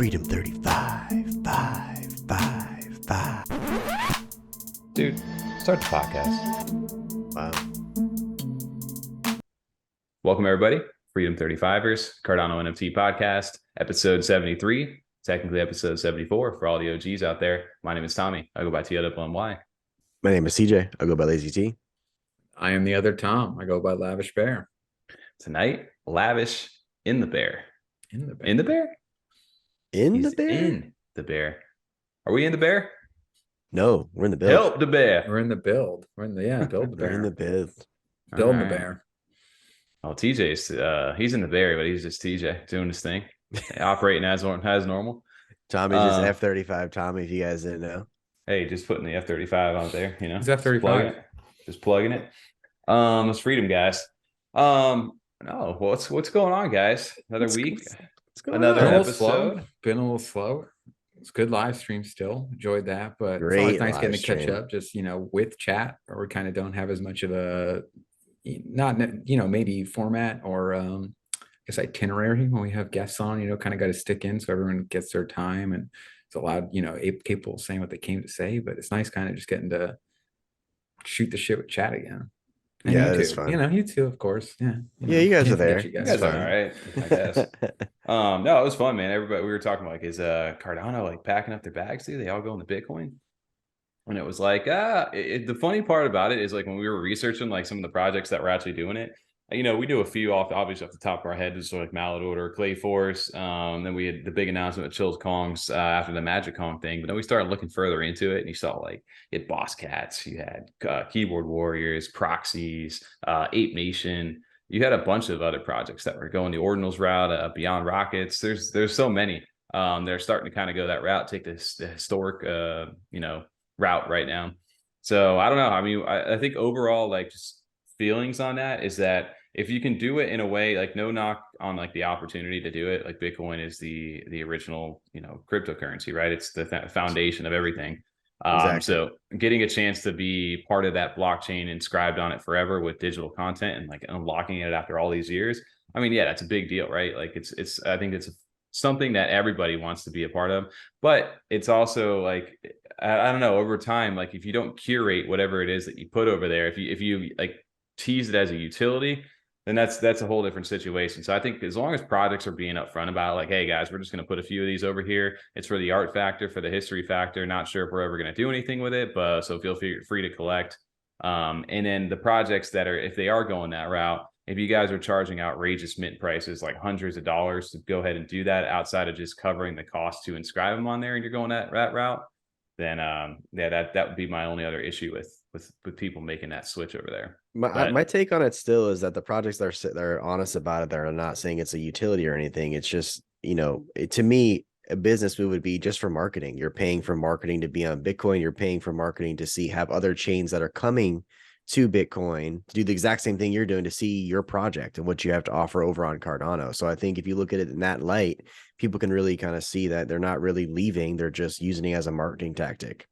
Freedom 35, 5, 5, 5. Dude, start the podcast. Wow. Welcome, everybody. Freedom 35ers, Cardano NFT podcast, episode 73, technically episode 74 for all the OGs out there. My name is Tommy. I go by TLWNY. My name is CJ. I go by Lazy T. I am the other Tom. I go by Lavish Bear. Tonight, Lavish in the bear. In the bear. In the bear? In He's the bear? in the bear. Are we in the bear? No, we're in the build. Help the bear. We're in the build. We're in the build the We're bear. in the build. Building All the right. bear. Oh, TJ's he's in the bear, but he's just TJ doing his thing, operating as normal. Tommy's just F35 Tommy, if you guys didn't know. Hey, just putting the F35 out there, you know. He's F35. Just plugging it. It's freedom, guys. No, what's going on, guys? Another week. Another Been a little episode. slow. Been a little slow. It's good live stream still. Enjoyed that, but it's always Great nice getting to live catch stream. up just, with chat, or we kind of don't have as much of a maybe format or I guess itinerary when we have guests on, kind of got to stick in so everyone gets their time and it's allowed, capable of saying what they came to say. But it's nice kind of just getting to shoot the shit with chat again. And Yeah, you that is too. fun. You too, of course. Yeah. You guys are Can't forget there. You You guys guys are all right, I guess. No, it was fun, man. Everybody, we were talking like, is Cardano like packing up their bags? They all go into Bitcoin? And it was like, the funny part about it is like when we were researching like some of the projects that were actually doing it, we do a few obviously off the top of our head, just sort of like Mallard, Clay Force. Then we had the big announcement with Chills Kongs after the Magic Kong thing. But then we started looking further into it, and you saw like you had Boss Cats, you had Keyboard Warriors, Proxies, Ape Nation. You had a bunch of other projects that were going the Ordinals route, Beyond Rockets. There's so many. They're starting to kind of go that route, take the historic, route right now. So I don't know. I mean, I think overall, like just feelings on that is that if you can do it in a way, like no knock on like the opportunity to do it, like Bitcoin is the original, cryptocurrency, right? It's the foundation of everything. Exactly. So getting a chance to be part of that blockchain inscribed on it forever with digital content and like unlocking it after all these years. I mean, yeah, that's a big deal, right? Like I think it's something that everybody wants to be a part of, but it's also like, I don't know, over time, like if you don't curate whatever it is that you put over there, if you like tease it as a utility, then that's a whole different situation. So I think as long as projects are being upfront about like, hey guys, we're just going to put a few of these over here. It's for the art factor, for the history factor. Not sure if we're ever going to do anything with it, but so feel free to collect. And then the projects that are, if they are going that route, if you guys are charging outrageous mint prices, like hundreds of dollars to go ahead and do that outside of just covering the cost to inscribe them on there, and you're going that route, then that would be my only other issue with people making that switch over there. My take on it still is that the projects that are honest about it, they're not saying it's a utility or anything. It's just, to me, a business move would be just for marketing. You're paying for marketing to be on Bitcoin. You're paying for marketing to have other chains that are coming to Bitcoin to do the exact same thing you're doing, to see your project and what you have to offer over on Cardano. So I think if you look at it in that light, people can really kind of see that they're not really leaving. They're just using it as a marketing tactic.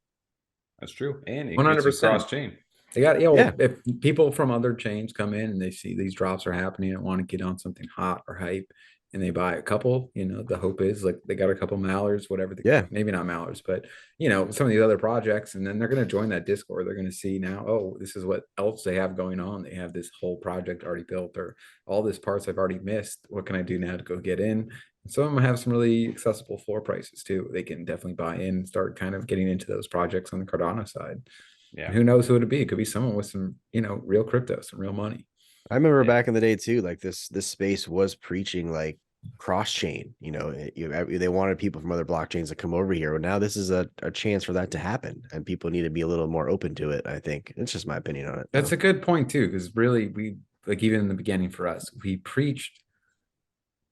That's true. And it 100%. cross chain. They got, Yeah. If people from other chains come in and they see these drops are happening and want to get on something hot or hype, and they buy a couple, the hope is like they got a couple Mallards, whatever. Maybe not Mallards, but some of these other projects, and then they're going to join that Discord. They're going to see now, oh, this is what else they have going on. They have this whole project already built, or all this parts I've already missed. What can I do now to go get in? And some of them have some really accessible floor prices too. They can definitely buy in and start kind of getting into those projects on the Cardano side. Yeah. And who knows who it'd be? It could be someone with some, real crypto, some real money. I remember back in the day too, like this space was preaching like cross chain, they wanted people from other blockchains to come over here. But now this is a chance for that to happen, and people need to be a little more open to it. I think it's just my opinion on it. That's a good point too, because really we, like, even in the beginning for us, we preached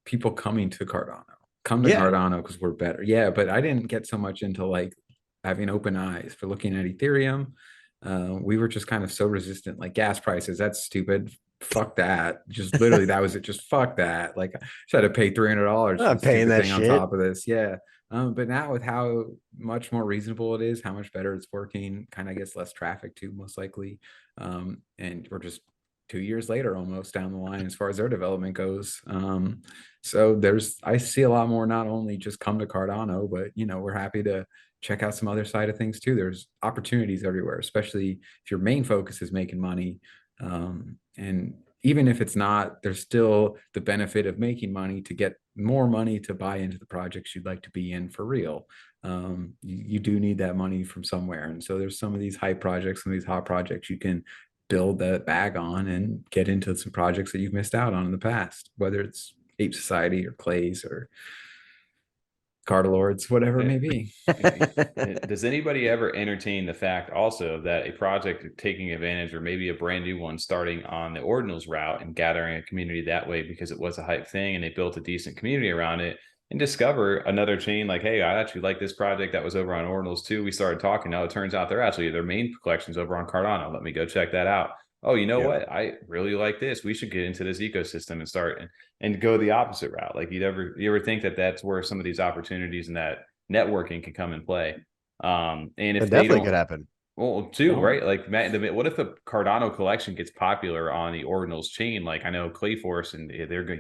people coming to Cardano, Cardano because we're better. Yeah, but I didn't get so much into like having open eyes for looking at Ethereum. We were just kind of so resistant, like gas prices, that's stupid. Fuck that. Just literally that was it. Just fuck that. Like I had to pay $300 I'm paying that thing shit on top of this. Yeah. But now with how much more reasonable it is, how much better it's working, kind of gets less traffic too, most likely. And we're just 2 years later, almost down the line, as far as their development goes. So I see a lot more, not only just come to Cardano, but, you know, we're happy to check out some other side of things too. There's opportunities everywhere, especially if your main focus is making money. And even if it's not, there's still the benefit of making money to get more money to buy into the projects you'd like to be in for real. You do need that money from somewhere. And so there's some of these hype projects, some of these hot projects you can build that bag on and get into some projects that you've missed out on in the past, whether it's Ape Society or Clays or Cardalords, whatever it may be. Does anybody ever entertain the fact also that a project taking advantage, or maybe a brand new one starting on the Ordinals route and gathering a community that way because it was a hype thing and they built a decent community around it, and discover another chain like, hey, I actually like this project that was over on Ordinals too. We started talking. Now it turns out their main collection's over on Cardano. Let me go check that out. Oh, you know what? I really like this. We should get into this ecosystem and start and go the opposite route. Like you ever think that that's where some of these opportunities and that networking can come and play. And if it definitely could happen. Well, too, right? Like, what if the Cardano collection gets popular on the Ordinals chain? Like, I know Clayforce, and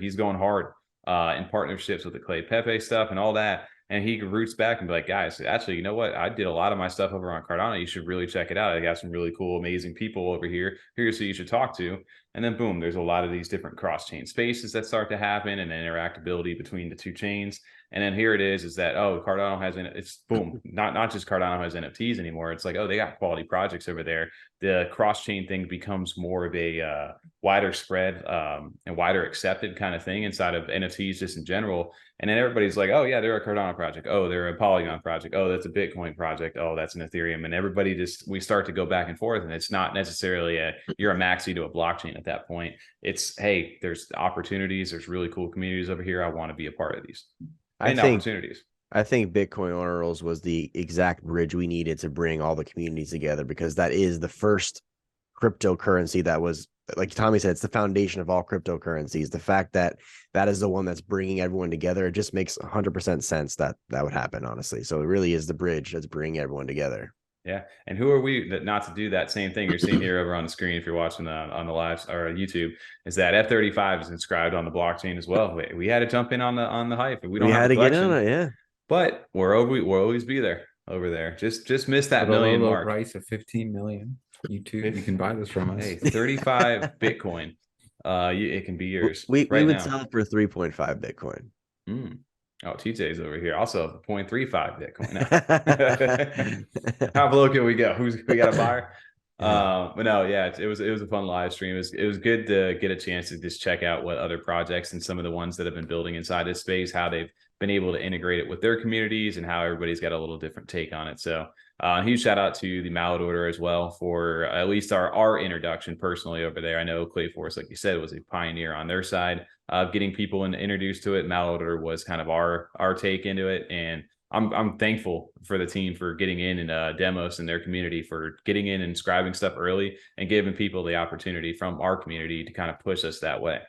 he's going hard in partnerships with the Clay Pepe stuff and all that. And he roots back and be like, guys, actually, you know what? I did a lot of my stuff over on Cardano. You should really check it out. I got some really cool, amazing people over here. Here's who you should talk to. And then boom, there's a lot of these different cross-chain spaces that start to happen and interactability between the two chains. And then here it is that, oh, Cardano has, it's boom, not just Cardano has NFTs anymore. It's like, oh, they got quality projects over there. The cross-chain thing becomes more of a wider spread and wider accepted kind of thing inside of NFTs just in general. And then everybody's like, oh yeah, they're a Cardano project. Oh, they're a Polygon project. Oh, that's a Bitcoin project. Oh, that's an Ethereum. And everybody we start to go back and forth. And it's not necessarily you're a maxi to a blockchain at that point. It's, hey, there's opportunities. There's really cool communities over here. I want to be a part of these. I think Bitcoin Ordinals was the exact bridge we needed to bring all the communities together, because that is the first cryptocurrency that was, like Tommy said, it's the foundation of all cryptocurrencies. The fact that that is the one that's bringing everyone together, it just makes 100% sense that would happen, honestly. So it really is the bridge that's bringing everyone together. Yeah. And who are we not to do that same thing you're seeing here over on the screen if you're watching on the live or YouTube, is that F35 is inscribed on the blockchain as well. We had to jump in on the hype. We had to get on it, yeah. But we'll always be there over there. Just miss that million mark. Price of 15 million. YouTube, you can buy this from us. Hey, 35 Bitcoin. It can be yours. We would sell it for 3.5 Bitcoin. Oh, TJ's over here. Also 0.35 Bitcoin. How low can we go? We got a buyer? But no, yeah, it was a fun live stream. It was good to get a chance to just check out what other projects and some of the ones that have been building inside this space, how they've been able to integrate it with their communities and how everybody's got a little different take on it. So huge shout out to the Mallard order as well for at least our introduction personally over there. I know Clayforce, like you said, was a pioneer on their side of getting people introduced to it. Mallard order was kind of our take into it. And I'm thankful for the team for getting in and Demos and their community for getting in and inscribing stuff early and giving people the opportunity from our community to kind of push us that way.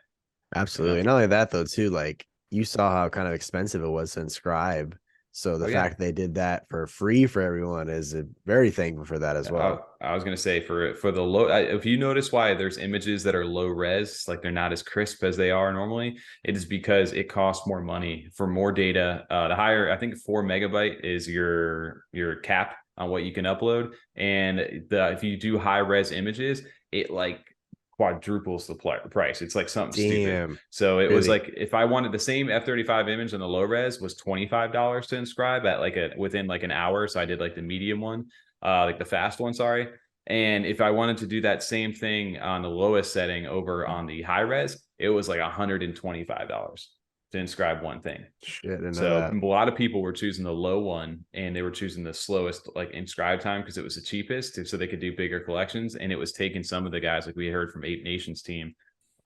Absolutely. And not only that though, too, like you saw how kind of expensive it was to inscribe. So the fact they did that for free for everyone is very thankful for that as well. I was going to say for the low, if you notice why there's images that are low res, like they're not as crisp as they are normally, it is because it costs more money for more data. The higher, I think 4 megabyte is your cap on what you can upload. And if you do high res images, it like quadruples the price. It's like something stupid. So it was like if I wanted the same F35 image on the low res was $25 to inscribe at within like an hour. So I did like the medium one, like the fast one, sorry. And if I wanted to do that same thing on the lowest setting over on the high res, it was like $125 to inscribe one thing. So a lot of people were choosing the low one and they were choosing the slowest like inscribe time because it was the cheapest, so they could do bigger collections. And it was taking some of the guys, like we heard from Ape Nation's team,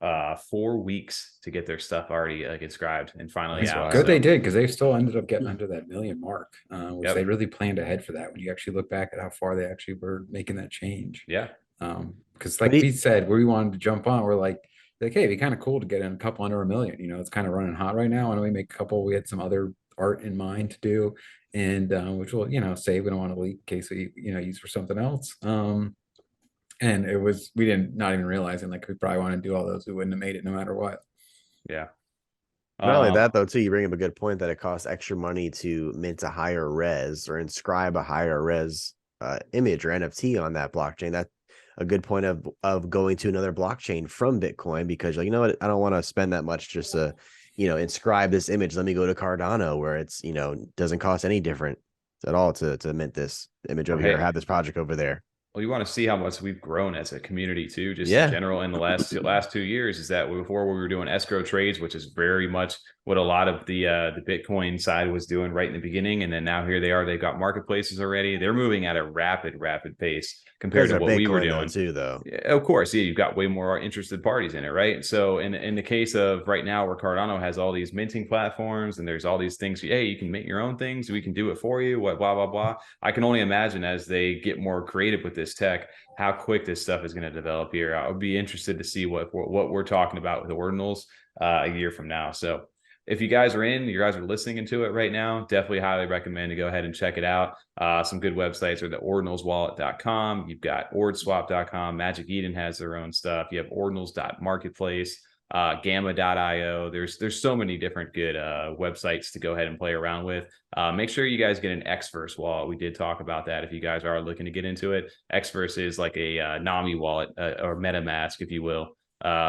4 weeks to get their stuff already like inscribed and finally out. Good, they did, because they still ended up getting under that million mark, which they really planned ahead for that. When you actually look back at how far they actually were making that change, because like Pete said, we wanted to jump on. We're like, hey, it'd be kind of cool to get in a couple under $1 million. You know, it's kind of running hot right now. And we make a couple. We had some other art in mind to do, and which will, save. We don't want to leak in case we, use for something else. And it was, we didn't, not even realizing like we probably want to do all those. We wouldn't have made it no matter what. Yeah. Not only that, though, too, you bring up a good point that it costs extra money to mint a higher res or inscribe a higher res image or NFT on that blockchain. That's a good point of going to another blockchain from Bitcoin, because like, you know what, I don't want to spend that much just to, you know, inscribe this image. Let me go to Cardano, where it's, you know, doesn't cost any different at all to mint this image over here, or have this project over there. Well, you want to see how much we've grown as a community too, just in general in the last 2 years. Is that before we were doing escrow trades, which is very much what a lot of the Bitcoin side was doing right in the beginning, and then now here they are. They've got marketplaces already. They're moving at a rapid pace compared to what we were doing too, though. Yeah, of course, yeah, you've got way more interested parties in it, right? So in the case of right now, where Cardano has all these minting platforms and there's all these things, hey, you can mint your own things, we can do it for you, what blah blah blah. I can only imagine as they get more creative with this tech, how quick this stuff is going to develop here. I would be interested to see what we're talking about with the Ordinals a year from now. So if you guys are you guys are listening to it right now, definitely highly recommend to go ahead and check it out. Some good websites are the ordinalswallet.com. You've got ordswap.com. Magic Eden has their own stuff. You have ordinals.marketplace, gamma.io. There's so many different good websites to go ahead and play around with. Make sure you guys get an Xverse wallet. We did talk about that if you guys are looking to get into it. Xverse is like a NAMI wallet or MetaMask, if you will.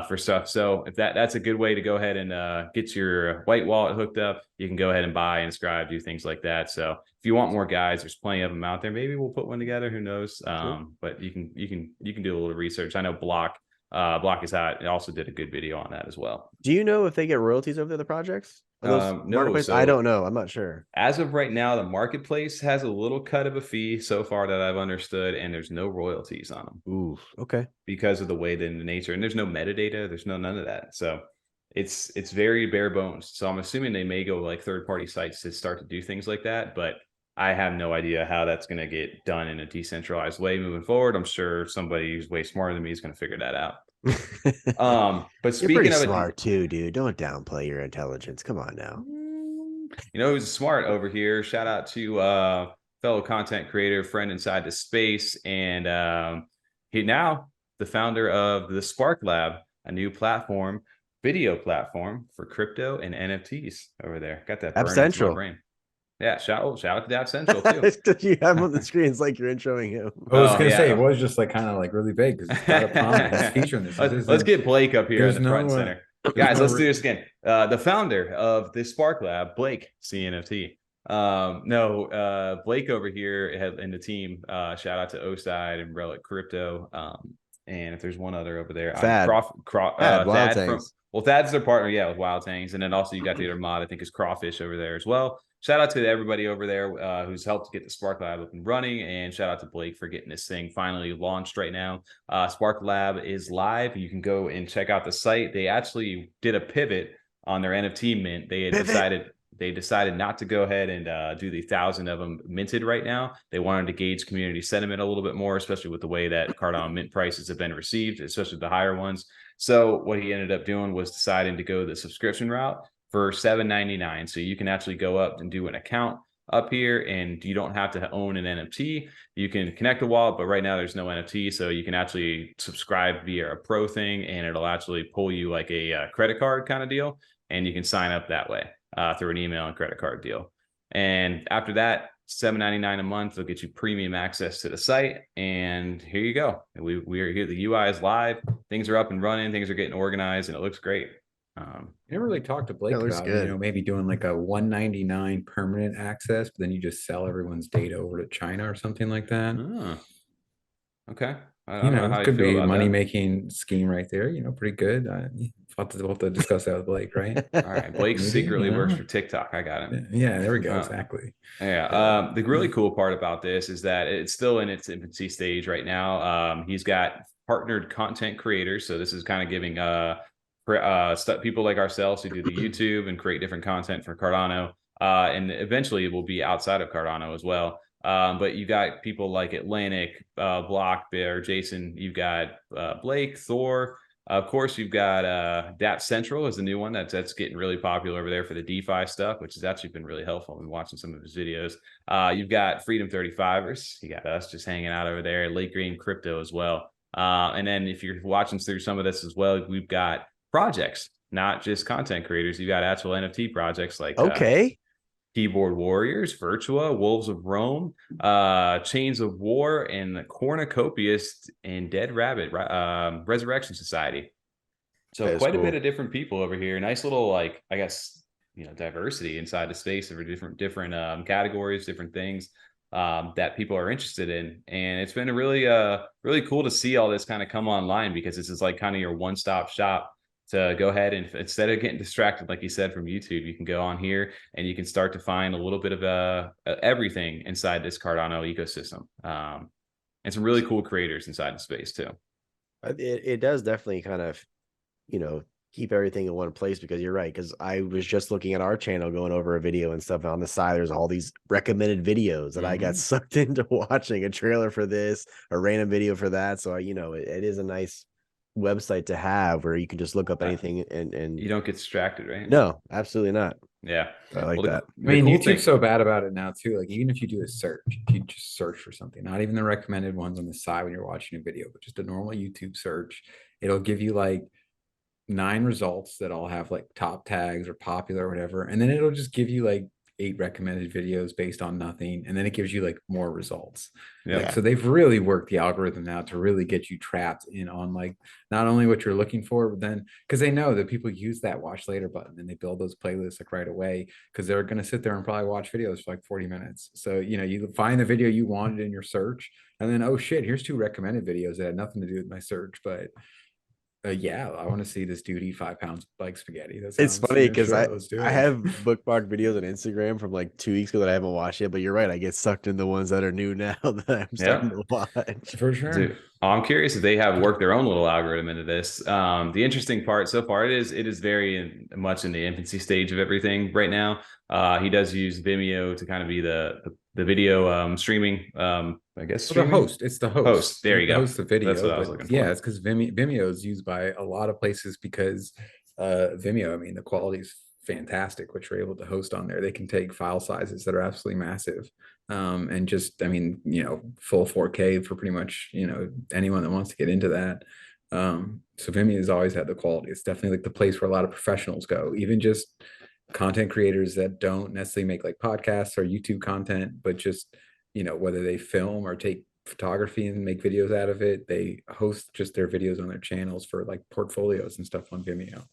For stuff. So if that's a good way to go ahead and get your white wallet hooked up, you can go ahead and buy, inscribe, do things like that. So if you want more guys, there's plenty of them out there. Maybe we'll put one together. Who knows? But you can do a little research. I know Block is hot. It also did a good video on that as well. Do you know if they get royalties over the projects? No, so I don't know. I'm not sure. As of right now, the marketplace has a little cut of a fee so far that I've understood, and there's no royalties on them. Ooh, okay. Because of the way that in the nature, and there's no metadata, there's none of that. So it's very bare bones. So I'm assuming they may go like third-party sites to start to do things like that, but I have no idea how that's going to get done in a decentralized way moving forward. I'm sure somebody who's way smarter than me is going to figure that out. But speaking of smart too, dude. Don't downplay your intelligence. Come on now. You know who's smart over here? Shout out to fellow content creator, friend inside the space, and he now the founder of the Spark Lab, a new platform, video platform for crypto and NFTs over there. Got that App Central. Brain. Yeah, shout out to App Central too. You have on the screen, it's like you're introing him. I was gonna say it was just like kind of like really big because it's got a prominent feature in this. Let's get Blake up here in the front and center. Guys, let's do this again. The founder of this Spark Lab, Blake, CNFT. Blake over here and the team, shout out to Oside and Relic Crypto. And if there's one other over there, Thad. Thad's their partner, with Wild Tangs. And then also you got the other mod, I think is Crawfish over there as well. Shout out to everybody over there who's helped get the Spark Lab up and running, and shout out to Blake for getting this thing finally launched right now. Spark Lab is live. You can go and check out the site. They actually did a pivot on their NFT mint. They decided not to go ahead and do the 1,000 of them minted right now. They wanted to gauge community sentiment a little bit more, especially with the way that Cardano mint prices have been received, especially the higher ones. So what he ended up doing was deciding to go the subscription route for $7.99. So you can actually go up and do an account up here, and you don't have to own an NFT. You can connect a wallet, but right now there's no NFT. So you can actually subscribe via a pro thing, and it'll actually pull you like a credit card kind of deal. And you can sign up that way through an email and credit card deal. And after that, $7.99 a month will get you premium access to the site. And here you go. We are here. The UI is live. Things are up and running. Things are getting organized, and it looks great. Never really talked to Blake about maybe doing like a $199 permanent access, but then you just sell everyone's data over to China or something like that. Okay. I don't know how it could be a money-making scheme right there. Pretty good. We'll have to discuss that with Blake, right? All right. Blake secretly works for TikTok. I got him. Yeah, there we go. Exactly. Yeah. The really cool part about this is that it's still in its infancy stage right now. He's got partnered content creators. So this is kind of giving people like ourselves who do the YouTube and create different content for Cardano. And eventually it will be outside of Cardano as well. But you got people like Atlantic, Block, Bear, Jason. You've got Blake, Thor. Of course, you've got App Central is the new one that's getting really popular over there for the DeFi stuff, which has actually been really helpful. I've been watching some of his videos. You've got Freedom 35ers. You got us just hanging out over there. Late Green Crypto as well. And then if you're watching through some of this as well, we've got projects, not just content creators. You got actual NFT projects like Keyboard Warriors, Virtua, Wolves of Rome, Chains of War, and Cornucopias and Dead Rabbit Resurrection Society. So quite a bit of different people over here. Nice little, like, I guess, diversity inside the space of different categories, different things that people are interested in. And it's been a really cool to see all this kind of come online, because this is like kind of your one-stop shop to go ahead and, instead of getting distracted, like you said, from YouTube, you can go on here and you can start to find a little bit of everything inside this Cardano ecosystem. And some really cool creators inside the space too. It does definitely kind of, keep everything in one place, because you're right. Because I was just looking at our channel, going over a video and stuff, and on the side there's all these recommended videos that I got sucked into watching, a trailer for this, a random video for that. So it is a nice website to have where you can just look up anything and you don't get distracted, right? No, absolutely not. Yeah, I like that. I mean, YouTube's so bad about it now too. Like, even if you do a search, if you just search for something, not even the recommended ones on the side when you're watching a video, but just a normal YouTube search, it'll give you like 9 results that all have like top tags or popular or whatever, and then it'll just give you like 8 recommended videos based on nothing, and then it gives you like more results. So they've really worked the algorithm now to really get you trapped in on like not only what you're looking for, but then because they know that people use that watch later button and they build those playlists like right away, because they're going to sit there and probably watch videos for like 40 minutes. So you find the video you wanted in your search, and then, oh shit, here's 2 recommended videos that had nothing to do with my search, but I want to see this dude eat 5 pounds like spaghetti. It's funny because I have bookmarked videos on Instagram from like 2 weeks ago that I haven't watched yet. But you're right, I get sucked in the ones that are new now that I'm starting to watch. For sure. Dude, I'm curious if they have worked their own little algorithm into this. The interesting part so far, it is very much in the infancy stage of everything right now. He does use Vimeo to kind of be the video streaming. I guess the host. It's the host. There you go. Host the video. That's what I was looking for. Yeah, it's because Vimeo is used by a lot of places, because Vimeo, I mean, the quality is fantastic, which we're able to host on there. They can take file sizes that are absolutely massive, and just, I mean, full 4K for pretty much anyone that wants to get into that. So Vimeo has always had the quality. It's definitely like the place where a lot of professionals go, even just content creators that don't necessarily make like podcasts or YouTube content, but just whether they film or take photography and make videos out of it, they host just their videos on their channels for like portfolios and stuff on Vimeo.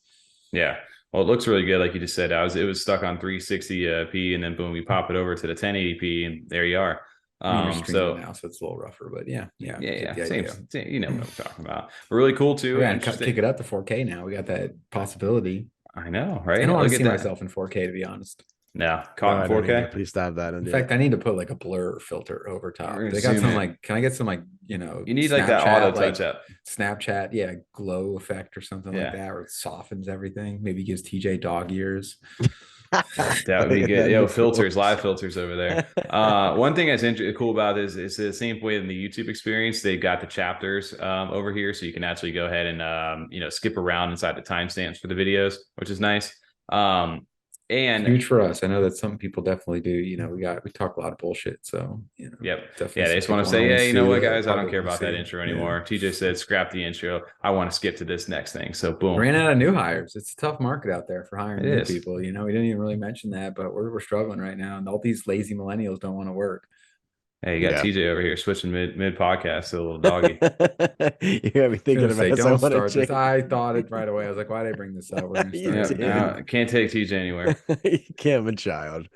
Yeah, well, it looks really good, like you just said. It was stuck on 360p, and then boom, you pop it over to the 1080p, and there you are. So now, so it's a little rougher, but yeah. Same, you know what I'm talking about. But really cool too. And kick it up to 4K now. We got that possibility. I know, right? I don't want to see myself in 4K, to be honest. No, caught in 4K. Please stop that. In fact, I need to put like a blur filter over top. They got some like, can I get some like, you need like that auto touch up, Snapchat, glow effect or something like that, where it softens everything. Maybe gives TJ dog ears. That would be good. Filters, live filters over there. One thing that's cool about it is the same way in the YouTube experience. They've got the chapters over here, so you can actually go ahead and skip around inside the timestamps for the videos, which is nice. And huge for us. I know that some people definitely do. We talk a lot of bullshit. So definitely. Yeah, they just want to say, hey, you know what, guys, I don't care about that intro anymore. TJ said, scrap the intro. I want to skip to this next thing. So boom. Ran out of new hires. It's a tough market out there for hiring new people. We didn't even really mention that, but we're struggling right now, and all these lazy millennials don't want to work. Hey, you got TJ over here switching mid podcast to a little doggy. You got me thinking about it. Don't start this. I thought it right away. I was like, why did I bring this up? We're gonna start. Can't take TJ anywhere. You can't, have a child.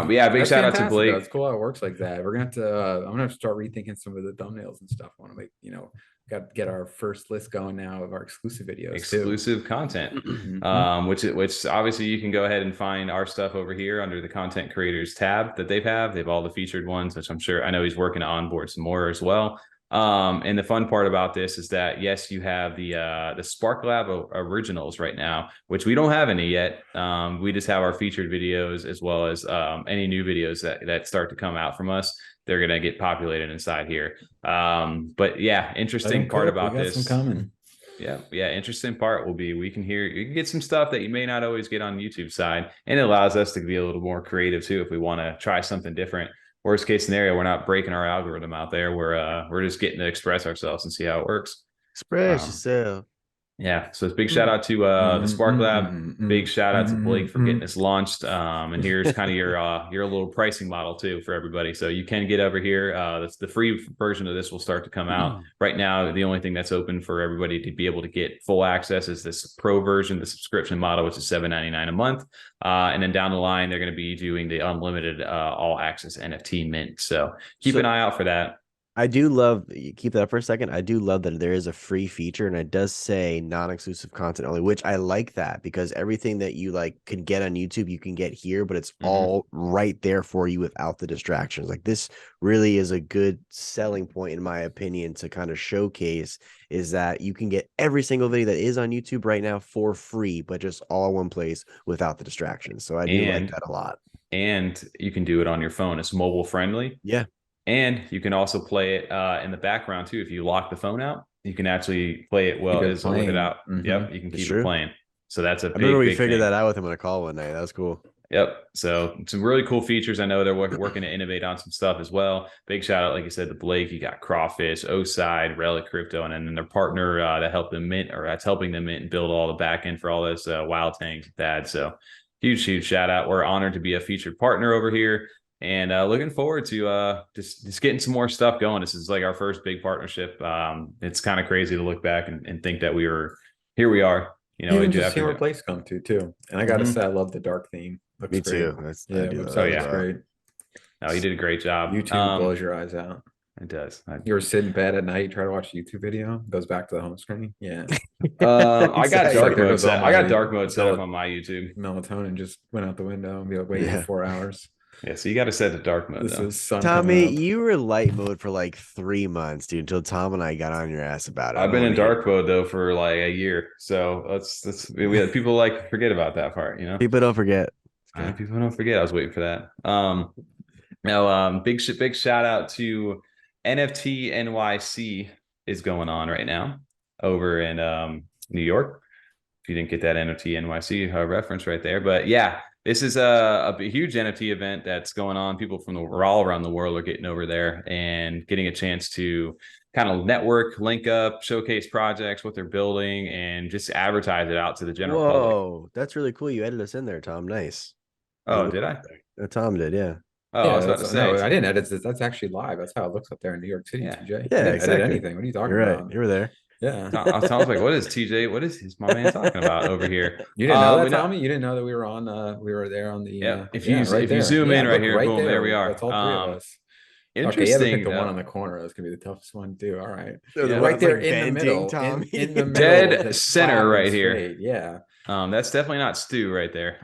Big shout out to Blake. It's cool how it works like that. We're gonna have to. I'm gonna have to start rethinking some of the thumbnails and stuff. I want to make got to get our first list going now of our exclusive videos, exclusive content, which obviously you can go ahead and find our stuff over here under the content creators tab that they've all the featured ones, which I know he's working to onboard some more as well. And the fun part about this is that, yes, you have the Spark Lab originals right now, which we don't have any yet. We just have our featured videos, as well as any new videos that start to come out from us. They're going to get populated inside here. But yeah, interesting part about this. Coming. Yeah. Interesting part will be, you can get some stuff that you may not always get on the YouTube side. And it allows us to be a little more creative too, if we want to try something different. Worst case scenario, we're not breaking our algorithm out there. We're just getting to express ourselves and see how it works. Express yourself. Yeah, so it's big shout out to the Spark Lab. Big shout out to Blake for getting this launched. And here's kind of your little pricing model too for everybody. So you can get over here. That's the free version of this will start to come out right now. The only thing that's open for everybody to be able to get full access is this pro version, the subscription model, which is $7.99 a month. And then down the line, they're going to be doing the unlimited all access NFT mint. So keep an eye out for that. I do love, keep that for a second. I do love that there is a free feature, and it does say non-exclusive content only, which I like that, because everything that you like could get on YouTube, you can get here, but it's all right there for you without the distractions. Like, this really is a good selling point, in my opinion, to kind of showcase is that you can get every single video that is on YouTube right now for free, but just all in one place without the distractions. So I do like that a lot. And you can do it on your phone. It's mobile friendly. Yeah. And you can also play it in the background too. If you lock the phone out, you can actually play it with it out. Yep, you can keep it playing. So that's a big, I remember we figured that out with him on a call one night. That was cool. Yep. So some really cool features. I know they're working to innovate on some stuff as well. Big shout out, like you said, to Blake. You got Crawfish, Oside, Relic Crypto, and then their partner that helped them mint, or that's helping them mint and build all the back end for all those wild tanks that. So huge shout out. We're honored to be a featured partner over here. And looking forward to just getting some more stuff going. This is like our first big partnership. It's kind of crazy to look back and think that here we are. You know, just see where place come to too. And I gotta say, I love the dark theme. Looks Me great. too. That's great. No, you did a great job. YouTube blows your eyes out. It does. You were sitting in bed at night, try to watch a YouTube video, goes back to the home screen. Yeah. I got dark mode set. I got dark mode set up on my YouTube. Melatonin just went out the window and be like, wait for 4 hours. Yeah, so you got to set the dark mode. This is Tommy, you were light mode for like 3 months, dude, until Tom and I got on your ass about it. I've been in dark mode though for like a year, so we had people like forget about that part, you know. People don't forget. People don't forget. I was waiting for that. Now, big shout out to NFT NYC is going on right now over in New York. If you didn't get that NFT NYC reference right there, but yeah. This is a huge NFT event that's going on. People from all around the world are getting over there and getting a chance to kind of network, link up, showcase projects, what they're building, and just advertise it out to the general public. Whoa, that's really cool. You edited us in there, Tom. Nice. Oh, did I? Tom did, yeah. Oh, I was about to say. No, I didn't edit this. That's actually live. That's how it looks up there in New York City, TJ. Yeah, exactly. Anything. What are you talking about? Right. You were there. Yeah. I was like, what is TJ? What is my man talking about over here? You didn't know that, Tommy? You didn't know that we were on we were there on the if you zoom in right here, boom, there we are. That's all three of us. Interesting. Okay, pick the one on the corner. That's gonna be the toughest one too. All right. Right there in the middle, Tommy. In the middle, dead center right here. Yeah. That's definitely not Stu right there.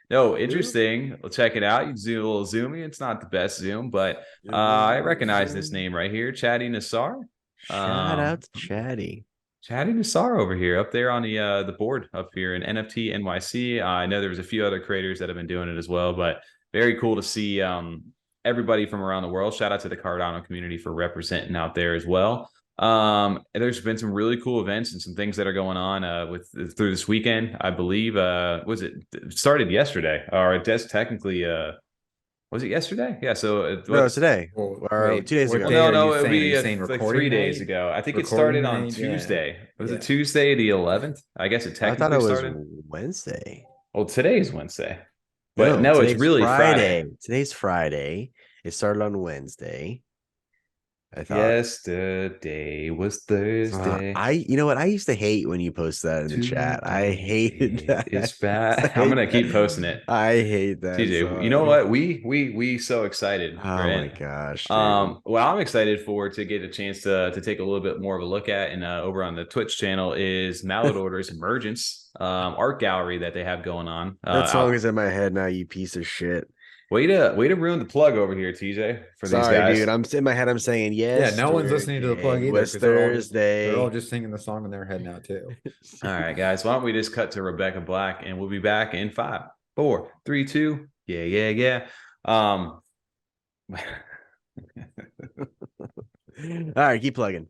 No, interesting. We'll check it out. You can do a little zooming. It's not the best zoom, but I recognize this name right here, Chadi Nassar. Shout out to Chadi. Chadi Nassar over here, up there on the board up here in NFT NYC. I know there was a few other creators that have been doing it as well, but very cool to see everybody from around the world. Shout out to the Cardano community for representing out there as well. There's been some really cool events and some things that are going on through this weekend. I believe it started yesterday, or it does technically was it yesterday? Yeah, so it's today or 2 days ago. No, it would be like 3 days ago. I think it started on Tuesday. Was it Tuesday the 11th? I guess it technically started Wednesday. Well, today is Wednesday, but no, it's really Friday. Today's Friday. It started on Wednesday. I thought yesterday was Thursday. You know what? I used to hate when you post that in the chat. I hated that. It's bad. I'm gonna keep posting it. I hate that. TJ, you know what? We so excited. Oh my gosh. Dude. What I'm excited to get a chance to take a little bit more of a look at, and over on the Twitch channel is Mallard Order's Emergence art gallery that they have going on. That song is in my head now. You piece of shit. Way to ruin the plug over here, TJ. For these guys, dude. I'm in my head. I'm saying yes. Yeah, no one's listening to the plug either. It's Thursday. They're all just singing the song in their head now too. All right, guys. Why don't we just cut to Rebecca Black, and we'll be back in 5, 4, 3, 2. Yeah. All right, keep plugging.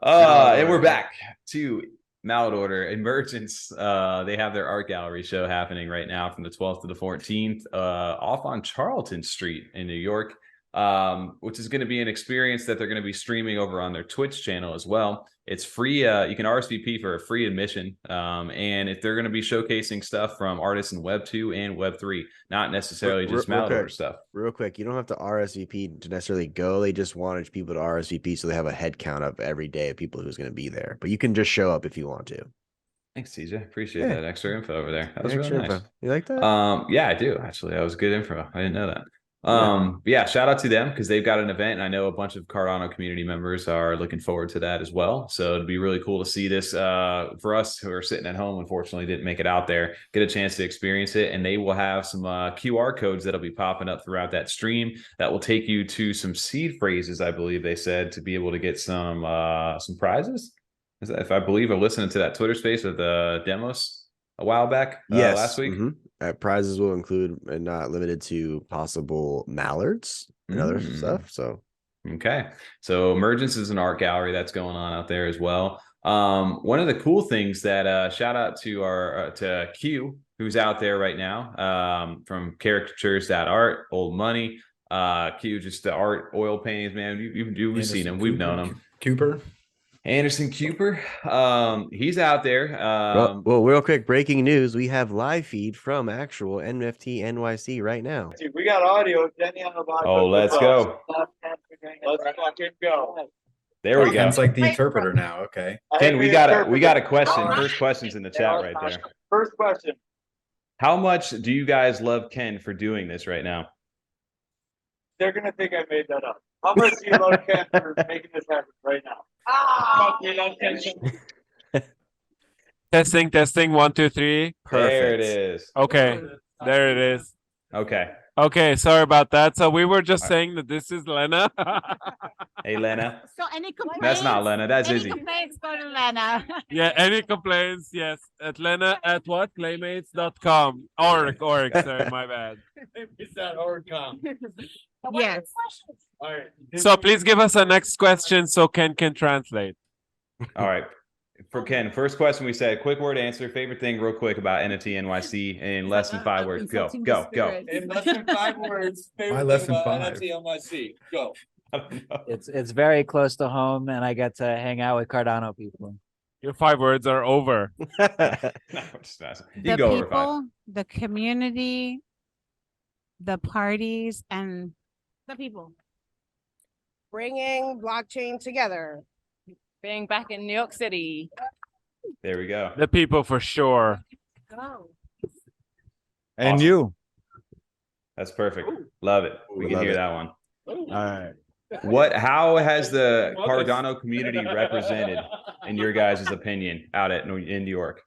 And we're back to Mallard Order Emergence. They have their art gallery show happening right now from the 12th to the 14th off on Charlton Street in New York. which is going to be an experience that they're going to be streaming over on their Twitch channel as well. It's free. You can RSVP for a free admission. And if they're going to be showcasing stuff from artists in Web 2 and Web 3, not necessarily just Mallard stuff. Real quick, you don't have to RSVP to necessarily go. They just wanted people to RSVP so they have a head count of every day of people who's going to be there. But you can just show up if you want to. Thanks, CJ. Appreciate that extra info over there. That was really nice. Info. You like that? Yeah, I do actually. That was good info. I didn't know that. Yeah, shout out to them because they've got an event, and I know a bunch of Cardano community members are looking forward to that as well. So it'd be really cool to see this for us who are sitting at home. Unfortunately, didn't make it out there, get a chance to experience it, and they will have some QR codes that'll be popping up throughout that stream that will take you to some seed phrases. I believe they said to be able to get some prizes. If I believe I'm listening to that Twitter space with the demos a while back, last week. Prizes will include and not limited to possible mallards and other stuff. So okay, so Emergence is an art gallery that's going on out there as well. One of the cool things that shout out to our to Q, who's out there right now, from caricatures.art, old money. Q, just the art oil paintings, man. You've seen him, we've known him. Cooper. Anderson Cooper, he's out there. Well, real quick, breaking news: we have live feed from actual NFT NYC right now. Dude, we got audio. Oh, let's go. Let's fucking go. There we go. Ken's like the interpreter now. Okay. Ken, we got a question. First question's in the chat right there. First question. How much do you guys love Ken for doing this right now? They're gonna think I made that up. How much do you love Ken for making this happen right now? Testing 1 2 3. Perfect. There it is. Okay, there it is. Okay, sorry about that. So we were just saying that this is Lena. Hey, Lena. So any complaints? That's not Lena. That's Izzy. Any complaints, go to Lena. Yeah, any complaints? Yes, at Lena at what? Claymates.com. Org. Sorry, my bad. It's that org.com. Yes. All right. So please give us a next question so Ken can translate. All right. For Ken, first question we said, quick word answer, favorite thing real quick about NFT NYC in less than 5 words. Go. In less than 5 words, Why less than 5? NFT NYC. Go. It's very close to home, and I get to hang out with Cardano people. Your 5 words are over. No, just The people, the community, the parties, and the people. Bringing blockchain together. Being back in New York City. There we go. The people for sure. Go. And Awesome. you. That's perfect. Love it. We can hear that one. All right. How has the Cardano community represented in your guys' opinion out in New York?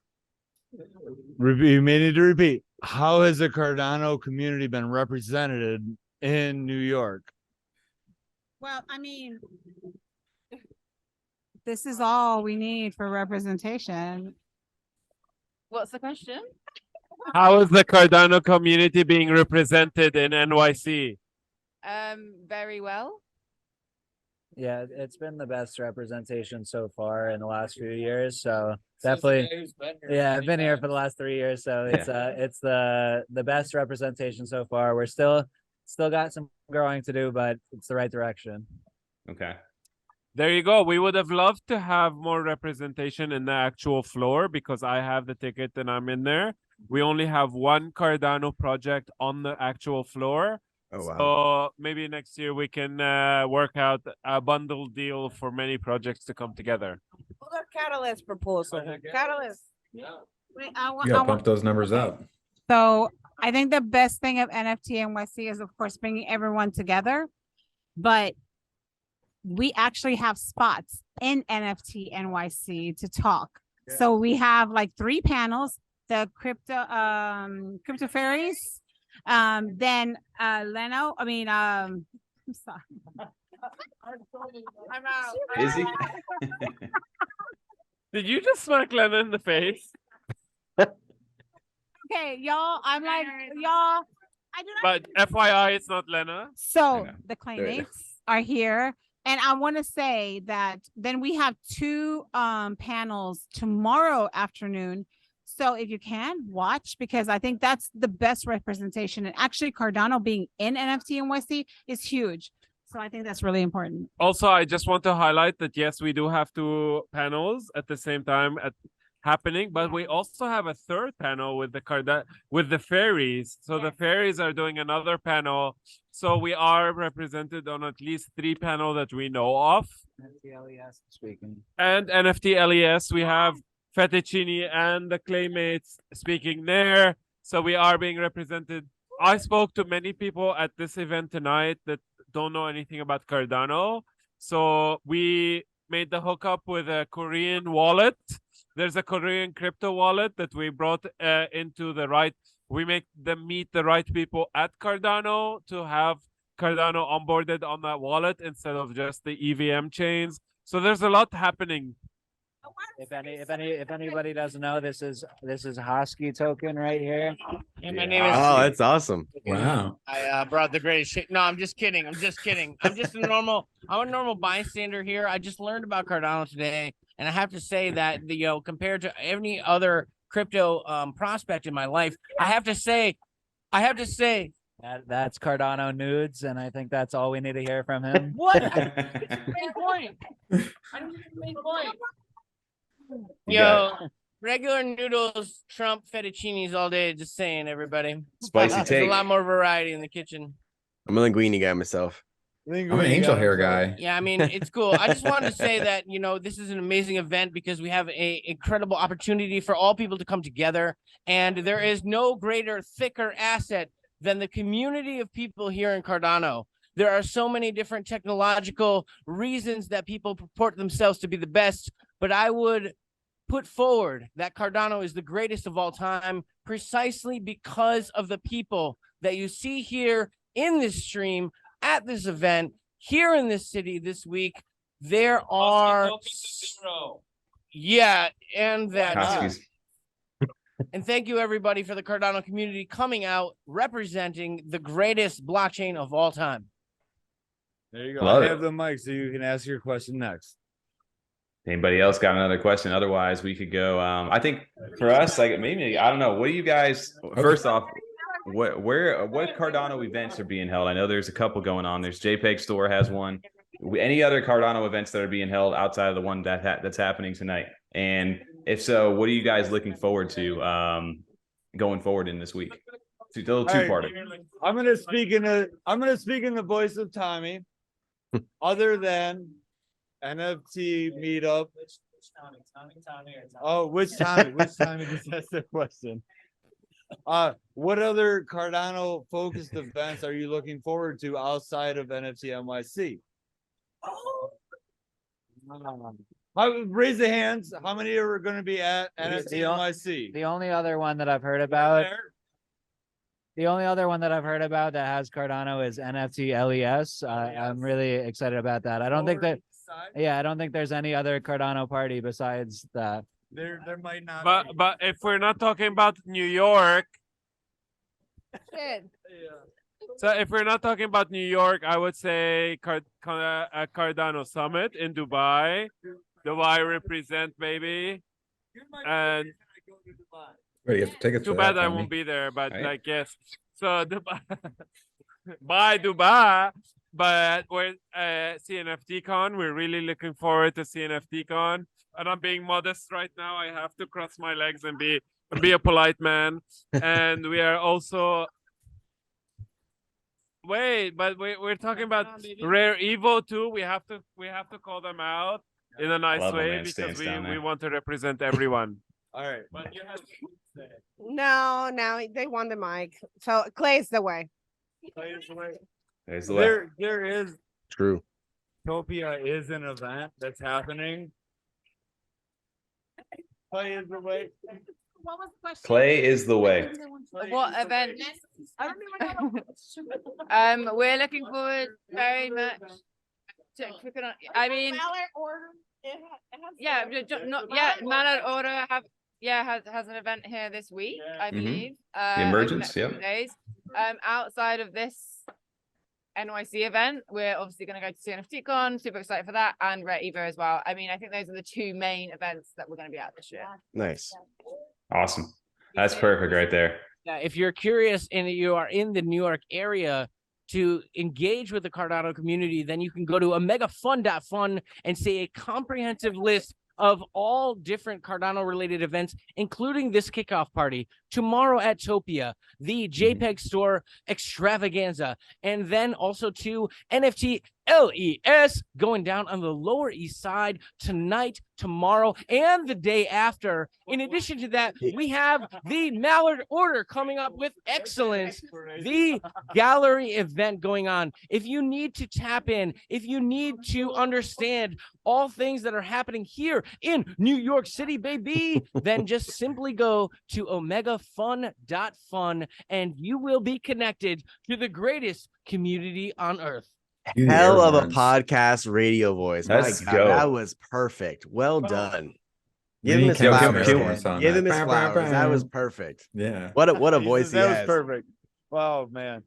You may need to repeat. How has the Cardano community been represented in New York? Well, I mean, this is all we need for representation. What's the question? How is the Cardano community being represented in NYC? Very well. Yeah, it's been the best representation so far in the last few years. So definitely, yeah, I've been here for the last 3 years. So it's the best representation so far. We're still got some growing to do, but it's the right direction. Okay. There you go. We would have loved to have more representation in the actual floor because I have the ticket and I'm in there. We only have one Cardano project on the actual floor. Oh, wow. So maybe next year we can work out a bundle deal for many projects to come together. Pull up Catalyst proposal. Catalyst. Wait, You gotta pump those numbers up. So I think the best thing of NFT NYC is, of course, bringing everyone together. But we actually have spots in NFT NYC to talk. Yeah. So we have like 3 panels, the crypto fairies, then Leno, I'm sorry. I'm out. Izzy? Did you just smack Lena in the face? Okay, y'all, I'm like, y'all, I do not. But FYI, it's not Lena. So the Claymates are here. And I want to say that then we have 2 panels tomorrow afternoon. So if you can watch, because I think that's the best representation. And actually Cardano being in NFT NYC is huge. So I think that's really important. Also, I just want to highlight that yes, we do have 2 panels at the same time happening, but we also have a third panel with the fairies. So the fairies are doing another panel. So we are represented on at least 3 panels that we know of. NFT LES speaking. And NFT LES, we have Fettucine and the Claymates speaking there. So we are being represented. I spoke to many people at this event tonight that don't know anything about Cardano. So we made the hookup with a Korean wallet. There's a Korean crypto wallet that we brought into the right. We make them meet the right people at Cardano to have Cardano onboarded on that wallet instead of just the EVM chains. So there's a lot happening. If anybody doesn't know, this is Hosky token right here. Yeah, my name is. Oh, that's awesome. Wow. I brought the greatest shit. No, I'm just kidding. I'm just kidding. I'm a normal bystander here. I just learned about Cardano today, and I have to say that compared to any other crypto prospect in my life, I have to say that's Cardano Noodz, and I think that's all we need to hear from him. what? It's the main point. I need the main point. Regular noodles trump fettuccines all day. Just saying, everybody. Spicy There's take. a lot more variety in the kitchen. I'm a linguine guy myself. I'm an angel hair guy. Yeah, I mean, it's cool. I just wanted to say that, this is an amazing event because we have a incredible opportunity for all people to come together. And there is no greater, thicker asset than the community of people here in Cardano. There are so many different technological reasons that people purport themselves to be the best, but I would put forward that Cardano is the greatest of all time precisely because of the people that you see here in this stream, at this event, here in this city this week. There are... Yeah, and that... And thank you, everybody, for the Cardano community coming out, representing the greatest blockchain of all time. There you go. I have the mic, so you can ask your question next. Anybody else got another question? Otherwise, we could go. I think for us, maybe, I don't know. What do you guys, first off, what Cardano events are being held? I know there's a couple going on. There's JPEG Store has one. Any other Cardano events that are being held outside of the one that's happening tonight? And if so, what are you guys looking forward to going forward in this week? It's a little two-parter. I'm gonna speak in the voice of Tommy. Other than NFT meetup. Oh, which Tommy? Which Tommy just asked the question? What other Cardano focused events are you looking forward to outside of NFT NYC? Raise the hands. How many are going to be at NFT NYC? The only other one that I've heard about. The only other one that I've heard about that has Cardano is NFT LES. I'm really excited about that. I don't think there's any other Cardano party besides that. There might not. But if we're not talking about New York, so if we're not talking about New York, I would say a Cardano Summit in Dubai. Dubai represent, baby. And Wait, you have to take it. too bad I won't be there, but yes. So Dubai, by Dubai. But we're CNFT Con. We're really looking forward to CNFT Con. And I'm being modest right now. I have to cross my legs and be a polite man. And we are also but we're talking about Rare Evo too. We have to call them out in a nice way because we want to represent everyone. All right. But you have No, they won the mic. So Clay's the way. There is True. Topia is an event that's happening. Clay is the way. What was the question? Clay is the way. What event? We're looking forward very much to clicking on. I mean, Mallard Order has an event here this week, I believe. The Emergence, days. Outside of this NYC event, we're obviously going to go to CNFT Con, super excited for that, and Rare Evo as well. I mean, I think those are the 2 main events that we're going to be at this year. Nice. Awesome. That's perfect right there. If you're curious and you are in the New York area, to engage with the Cardano community, then you can go to omegafun.fun and see a comprehensive list of all different Cardano related events, including this kickoff party tomorrow at Topia, the JPEG store extravaganza, and then also to NFT LES going down on the Lower East Side tonight, tomorrow, and the day after. In addition to that, we have the Mallard Order coming up with excellence, the gallery event going on. If you need to tap in, if you need to understand all things that are happening here in New York City, baby, then just simply go to omegafun.fun and you will be connected to the greatest community on earth. Hell of a podcast radio voice. Let's My God, go. that was perfect. Well done. Give We him need his camera flowers. on Give that. him his flowers. That was perfect. Yeah. What a voice he That was has. perfect. Wow, man.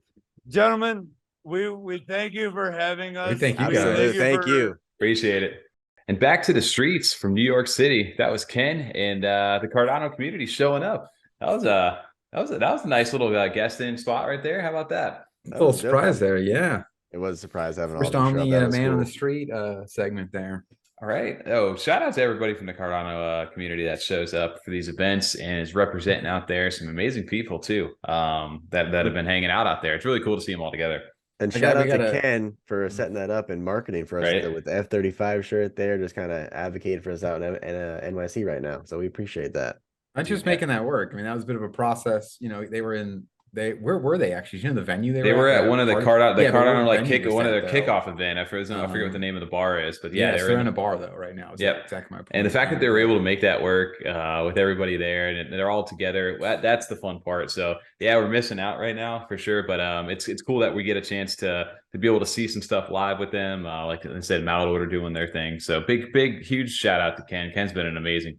Gentlemen, we thank you for having us. We thank you Absolutely. guys. Thank you. Appreciate it. And back to the streets from New York City. That was Ken and the Cardano community showing up. That was a nice little guest in spot right there. How about that? A little surprise there. Yeah. It was a surprise having First all on the the man on the street segment there. All right. Oh, shout out to everybody from the Cardano community that shows up for these events and is representing out there. Some amazing people too that have been hanging out there. It's really cool to see them all together. And shout out to Ken for setting that up and marketing for us with the F35 shirt there, just kind of advocating for us out in NYC right now. So we appreciate that. I'm just making that work. I mean, that was a bit of a process. You know, they were in. Where were they actually? You know, the venue they were at one of the Cardano like one of their kickoff event. I forget what the name of the bar is, but yeah, they're in a bar though right now. Yeah, exactly my point. And the fact that they were able to make that work with everybody there and they're all together, that's the fun part. So yeah, we're missing out right now for sure, but it's cool that we get a chance to be able to see some stuff live with them. Like I said, Mallard Order doing their thing. So big huge shout out to Ken. Ken's been an amazing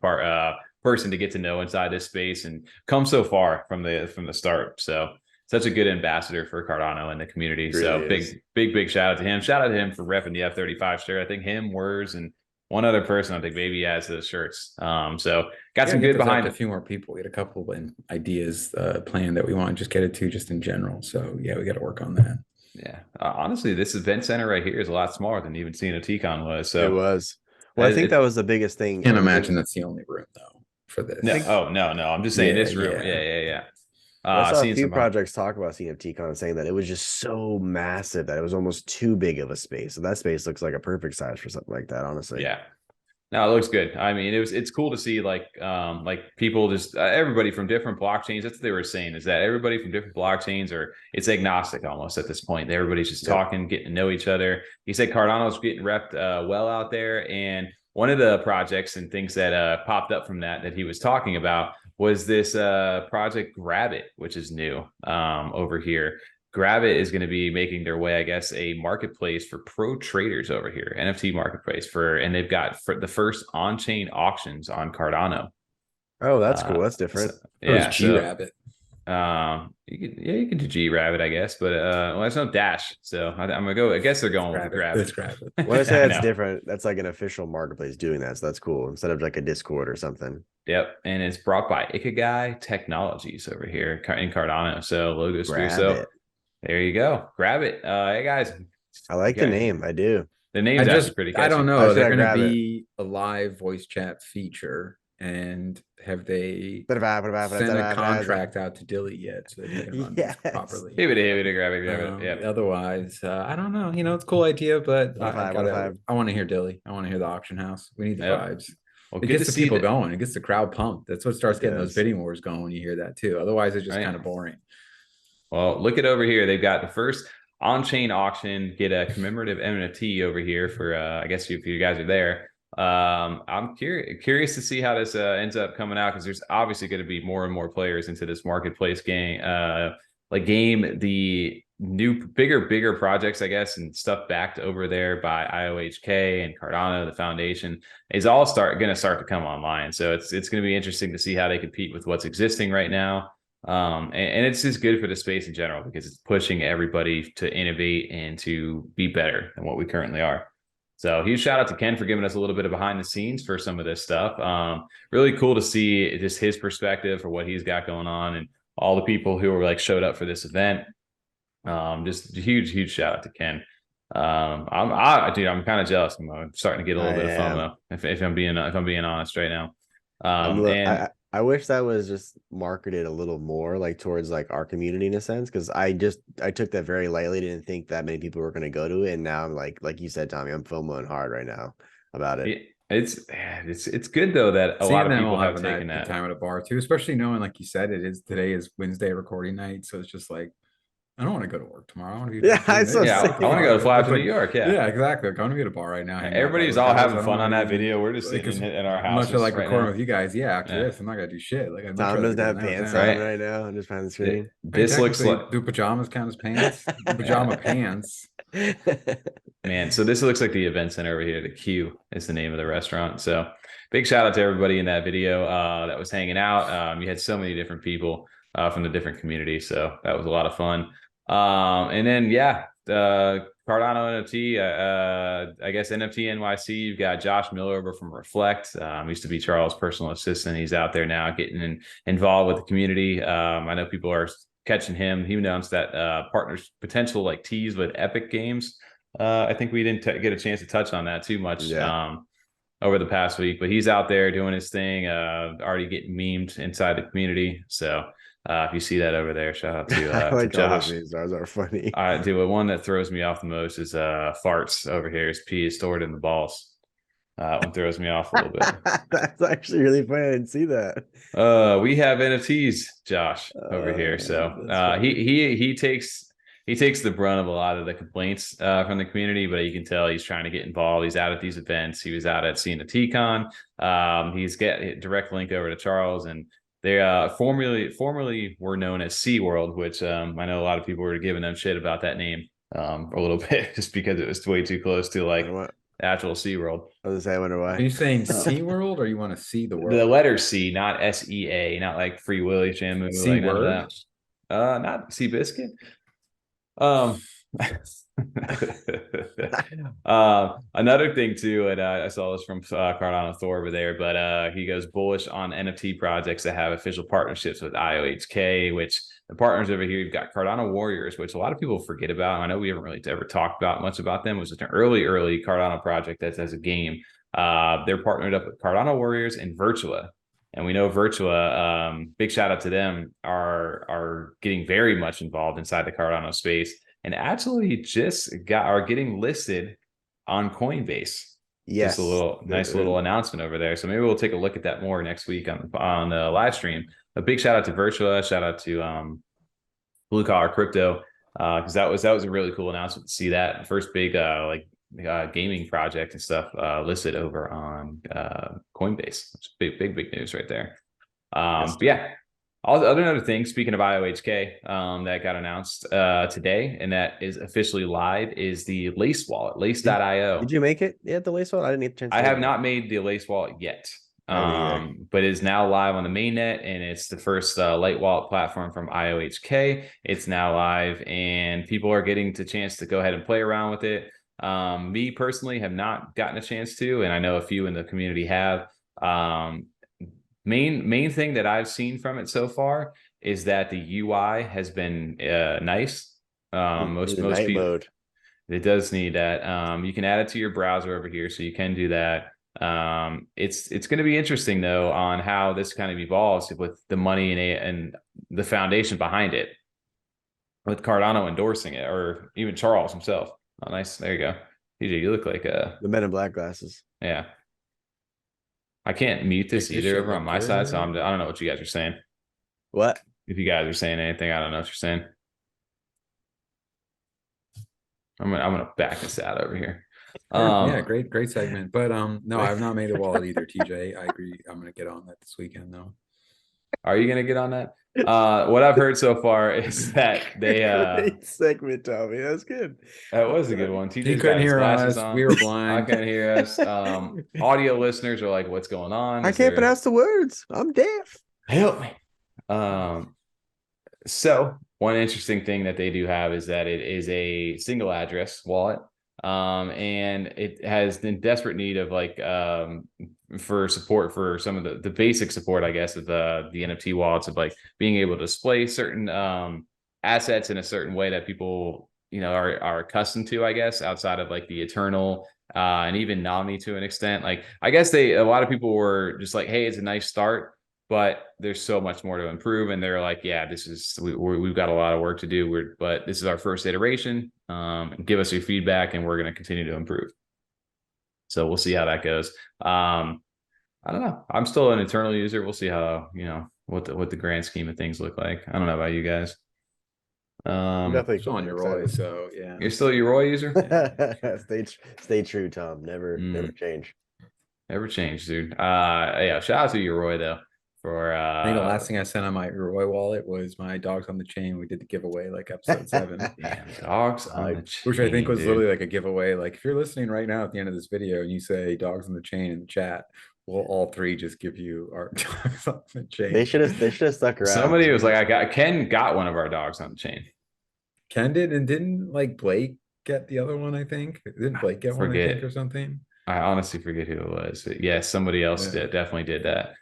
person to get to know inside this space and come so far from the start. So such a good ambassador for Cardano and the community. So big shout out to him. Shout out to him for repping the F35 shirt. I think him, Wurs, and one other person I think maybe has those shirts. So got some good behind a few more people. We had a couple of ideas planned that we want to just get it to just in general. So yeah, we got to work on that. Yeah. Honestly, this event center right here is a lot smaller than even CNFT was. So it was. Well, I think that was the biggest thing. Can't imagine that's the only room though for this. No. I'm just saying this room. Yeah. I saw a few projects talk about CNFT saying that it was just so massive that it was almost too big of a space. So that space looks like a perfect size for something like that, honestly. Yeah. No, it looks good. I mean, it's cool to see like people just everybody from different blockchains. That's what they were saying, is that everybody from different blockchains it's agnostic almost at this point. Everybody's just talking, getting to know each other. He said Cardano's getting repped well out there. And one of the projects and things that popped up from that he was talking about was this project Grabbit, which is new over here. Grabbit is going to be making their way, I guess, a marketplace for pro traders over here, NFT marketplace and they've got the first on-chain auctions on Cardano. Oh, that's cool. That's different. So, yeah, Grabbit. You can do Grabbit, I guess, but there's no dash, so I'm gonna go. I guess they're going with Grabbit. It's Grabbit. When I say it's different, that's like an official marketplace doing that, so that's cool instead of like a Discord or something. Yep, and it's brought by Ikigai Technologies over here in Cardano. So logo sphere. So there you go. Grabbit. Hey guys, I like the name. I do. The name's actually pretty catchy. I don't know. They're going to be a live voice chat feature. And have they sent a contract out to Dilly yet so that they can run this properly? Grab it. Yeah. Otherwise, I don't know. It's a cool idea, but I want to hear Dilly. I want to hear the auction house. We need the vibes. Well, it gets the people going. It gets the crowd pumped. That's what starts getting those bidding wars going when you hear that too. Otherwise, it's just kind of boring. Well, look at over here. They've got the first on-chain auction. Get a commemorative NFT over here for I guess if you guys are there. I'm curious to see how this ends up coming out, because there's obviously going to be more and more players into this marketplace game. The new bigger projects, I guess, and stuff backed over there by IOHK and Cardano, the foundation, is all going to start to come online. So it's going to be interesting to see how they compete with what's existing right now. And it's just good for the space in general, because it's pushing everybody to innovate and to be better than what we currently are. So huge shout out to Ken for giving us a little bit of behind the scenes for some of this stuff. Really cool to see just his perspective for what he's got going on and all the people who were showed up for this event. Just a huge shout out to Ken. I'm kind of jealous. I'm starting to get a little bit of FOMO if I'm being honest right now. I wish that was just marketed a little more like towards like our community in a sense, because I took that very lightly, didn't think that many people were going to go to it, and now I'm like you said, Tommy, I'm FOMOing hard right now about it. It's good though that a lot of people have taken that time at a bar too, especially knowing, like you said, today is Wednesday recording night, so it's just like, I don't want to go to work tomorrow. I want to be I want to go fly to New York. Yeah, exactly. Like, I want to be at a bar right now. Everybody's all having fun on that video. We're just sitting in our house. Much like recording with you guys. Yeah, after this, I'm not gonna do shit. Like Tom doesn't have pants on right now. I'm just behind the screen. This looks like, do pajamas count as pants? Pajama pants. Man, so this looks like the event center over here. The Q is the name of the restaurant. So big shout out to everybody in that video that was hanging out. You had so many different people from the different communities, so that was a lot of fun. And then Cardano NFT, I guess NFT NYC, you've got Josh Miller over from REFLEKT. Used to be Charles' personal assistant. He's out there now getting involved with the community. I know people are catching him. He announced that partners potential like tease with Epic Games. I think we didn't get a chance to touch on that too much over the past week, but he's out there doing his thing, already getting memed inside the community. So if you see that over there, shout out to Josh. Those are funny. One that throws me off the most is farts over here. His pee is stored in the balls. That one throws me off a little bit. That's actually really funny. I didn't see that. We have NFTs, Josh, over here. So he takes the brunt of a lot of the complaints from the community, but you can tell he's trying to get involved. He's out at these events. He was out at CNFT Con. He's got a direct link over to Charles, and they formerly were known as SeaWorld, which I know a lot of people were giving them shit about that name a little bit, just because it was way too close to like actual SeaWorld. I was saying, I wonder why. Are you saying SeaWorld, or you want to see the world? The letter C, not SEA, not like Free Willy Shamu. Sea like word? Not Seabiscuit. Another thing too, and I saw this from Cardano Thor over there, but he goes bullish on NFT projects that have official partnerships with IOHK, which the partners over here, you've got Cardano Warriors, which a lot of people forget about. I know we haven't really ever talked about much about them. It was an early Cardano project that's as a game. They're partnered up with Cardano Warriors and Virtua. And we know Virtua, big shout out to them, are getting very much involved inside the Cardano space, and actually just are getting listed on Coinbase. Yes, just a nice little announcement over there. So maybe we'll take a look at that more next week on the live stream. A big shout out to Virtua, shout out to Blue Collar Crypto, because that was a really cool announcement to see that first big gaming project and stuff listed over on Coinbase. It's big news right there. But yeah, all the other things, speaking of IOHK, that got announced today and that is officially live is the Lace wallet, lace.io. Did you make it yet, the Lace wallet? I didn't get a chance to have not made the Lace wallet yet. But it is now live on the mainnet, and it's the first light wallet platform from IOHK. It's now live, and people are getting the chance to go ahead and play around with it. Me personally have not gotten a chance to, and I know a few in the community have. Main thing that I've seen from it so far is that the UI has been nice. Most people mode. It does need that. You can add it to your browser over here, so you can do that. It's going to be interesting though on how this kind of evolves with the money and the foundation behind it, with Cardano endorsing it, or even Charles himself. Oh, nice. There you go. TJ, you look like the Men in Black glasses. Yeah. I can't mute this either over on my side, so I don't know what you guys are saying. What? If you guys are saying anything, I don't know what you're saying. I'm gonna back this out over here. Yeah, great segment. But no, I've not made a wallet either, TJ. I agree. I'm gonna get on that this weekend though. Are you gonna get on that? What I've heard so far is that they great segment, Tommy. That's good. That was a good one. TJ, you couldn't hear us. We were blind. I couldn't hear us. Audio listeners are like, "What's going on?" I can't pronounce the words. I'm deaf. Help me. So one interesting thing that they do have is that it is a single address wallet. And it has in desperate need of for support for some of the basic support, I guess, of the NFT wallets, of like being able to display certain assets in a certain way that people, you know, are accustomed to, I guess, outside of like the Eternal and even Nami to an extent. Like, I guess a lot of people were just like, hey, it's a nice start, but there's so much more to improve. And they're like, yeah, we've got a lot of work to do. But this is our first iteration. Give us your feedback and we're going to continue to improve. So we'll see how that goes. I don't know. I'm still an Eternal user. We'll see how, you know, what the grand scheme of things look like. I don't know about you guys. Definitely still on your Roy, so yeah. You're still your Roy user? Stay true, Tom. Never change. Never change, dude. Yeah, shout out to your Roy though. For I think the last thing I sent on my Roy wallet was my Dogs on the Chain. We did the giveaway like episode 7. Damn, Dogs on the Chain, which I think was literally like a giveaway. Like if you're listening right now at the end of this video and you say Dogs on the Chain in the chat, we'll all 3 just give you our Dogs on the Chain. They should have stuck around. Somebody was like, Ken got one of our Dogs on the Chain. Ken did, and didn't like Blake get the other one? I think didn't Blake get one? I think, or something. I honestly forget who it was. But yeah, somebody else definitely did that.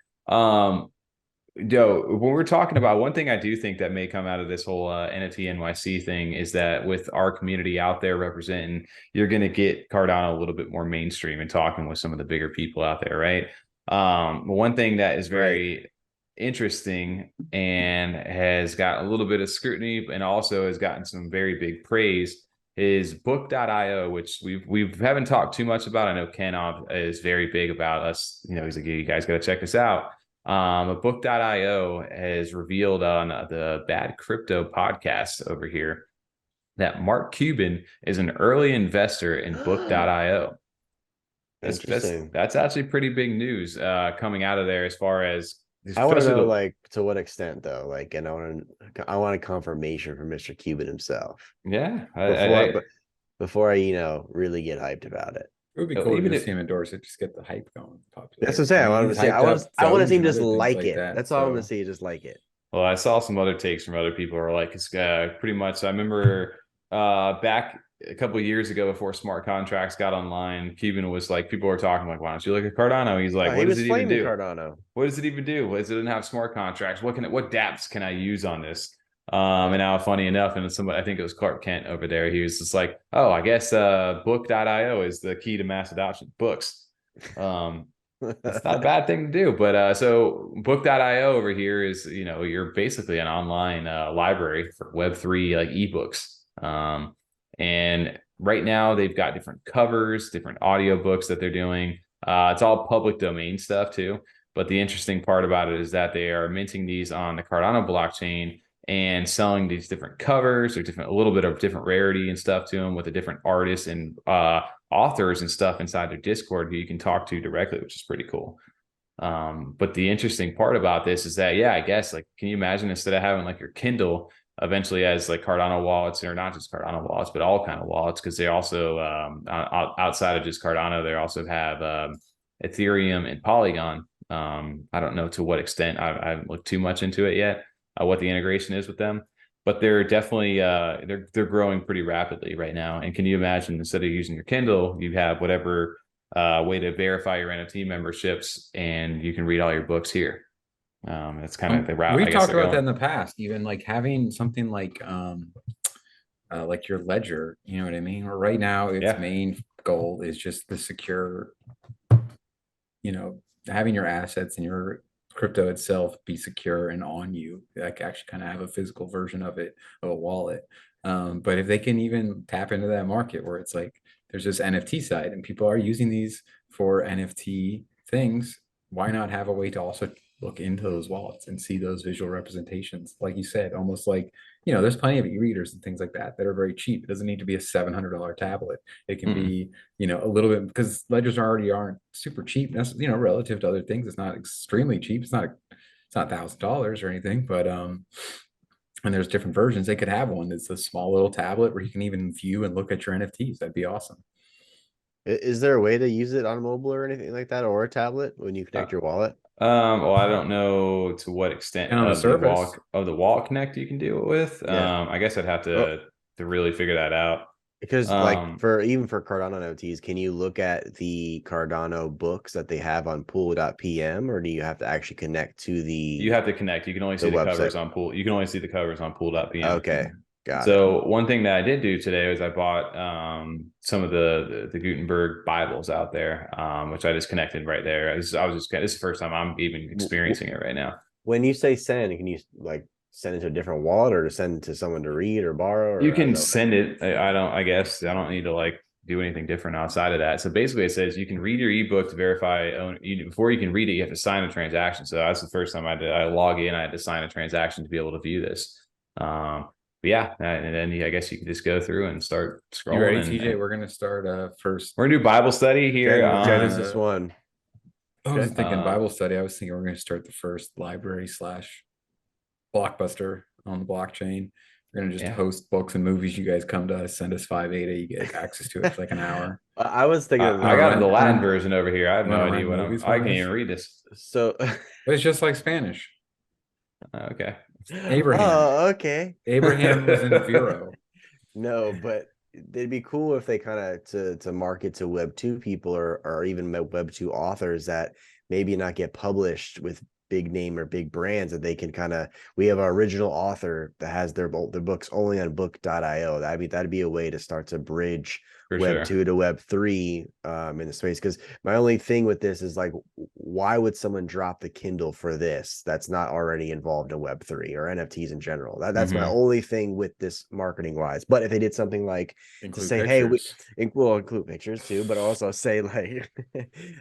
Yo, when we're talking about one thing I do think that may come out of this whole NFT NYC thing is that with our community out there representing, you're going to get Cardano a little bit more mainstream and talking with some of the bigger people out there, right? One thing that is very interesting and has got a little bit of scrutiny and also has gotten some very big praise is book.io, which we haven't talked too much about. I know Ken is very big about us. You know, he's like, you guys got to check this out. Book.io has revealed on the Bad Crypto podcast over here that Mark Cuban is an early investor in book.io. That's actually pretty big news coming out of there as far as I want to know, like, to what extent though, like, and I want a confirmation from Mr. Cuban himself. Yeah. Before I, you know, really get hyped about it. It would be cool to see him endorse it, just get the hype going. That's what I'm saying. I want to see. I want to see him just like it. That's all I want to see. Just like it. Well, I saw some other takes from other people who are like, it's pretty much. I remember back a couple of years ago before smart contracts got online, Cuban was like, people were talking like, why don't you look at Cardano? He's like, what does it even do? Cardano. What does it even do? It doesn't have smart contracts. What dApps can I use on this? And now, funny enough, and somebody, I think it was Clark Kent over there, he was just like, oh, I guess book.io is the key to mass adoption. Books. That's not a bad thing to do. But so book.io over here is, you know, you're basically an online library for Web3 like ebooks. And right now they've got different covers, different audiobooks that they're doing. It's all public domain stuff too. But the interesting part about it is that they are minting these on the Cardano blockchain and selling these different covers or a little bit of different rarity and stuff to them with the different artists and authors and stuff inside their Discord who you can talk to directly, which is pretty cool. But the interesting part about this is that, yeah, I guess, like, can you imagine instead of having like your Kindle eventually as like Cardano wallets, or not just Cardano wallets, but all kind of wallets, because they also outside of just Cardano, they also have Ethereum and Polygon. I don't know to what extent. I haven't looked too much into it yet. What the integration is with them, but they're definitely they're growing pretty rapidly right now. And can you imagine, instead of using your Kindle, you have whatever way to verify your NFT memberships, and you can read all your books here. That's kind of the route. We talked about that in the past, even like having something like your ledger. You know what I mean? Or right now, its main goal is just the secure. You know, having your assets and your crypto itself be secure and on you, like actually kind of have a physical version of it, of a wallet. But if they can even tap into that market where it's like there's this NFT side and people are using these for NFT things, why not have a way to also look into those wallets and see those visual representations? Like you said, almost like, you know, there's plenty of e-readers and things like that that are very cheap. It doesn't need to be a $700 tablet. It can be, you know, a little bit, because ledgers aren't super cheap. That's, you know, relative to other things, it's not extremely cheap. It's not $1,000 or anything, but and there's different versions. They could have one that's a small little tablet where you can even view and look at your NFTs. That'd be awesome. Is there a way to use it on mobile or anything like that, or a tablet when you connect your wallet? Well, I don't know to what extent of the wallet connect you can do it with. I guess I'd have to really figure that out. Because like for Cardano NFTs, can you look at the Cardano books that they have on pool.pm, or do you have to actually connect to the? You have to connect. You can only see the covers on pool. You can only see the covers on pool.pm. Okay. Got so one thing that I did do today was I bought some of the Gutenberg Bibles out there, which I just connected right there. This is the first time I'm even experiencing it right now. When you say send, can you like send it to a different wallet or to send it to someone to read or borrow? Or you can send it. I guess I don't need to like do anything different outside of that. So basically it says you can read your ebook to verify before you can read it, you have to sign a transaction. So that's the first time I log in, I had to sign a transaction to be able to view this. Yeah, and then I guess you can just go through and start scrolling. You ready, TJ? We're gonna start first. We're gonna do Bible study here. Genesis 1. I was thinking Bible study. I was thinking we're gonna start the first library / blockbuster on the blockchain. We're gonna just post books and movies. You guys come to us, send us 5/8. You get access to it for like an hour. I was thinking I got the Latin version over here. I have no idea what I can't even read this. So but it's just like Spanish. Okay. Abraham. Oh, okay. Abraham was in Vero. No, but it'd be cool if they kind of to market to Web 2 people or even Web 2 authors that maybe not get published with big name or big brands, that they can we have our original author that has their books only on book.io. That'd be a way to start to bridge Web 2 to Web 3 in the space. Because my only thing with this is like, why would someone drop the Kindle for this that's not already involved in Web 3 or NFTs in general? That's my only thing with this marketing wise. But if they did something like to say, pictures. Hey, we'll include pictures too, but also say like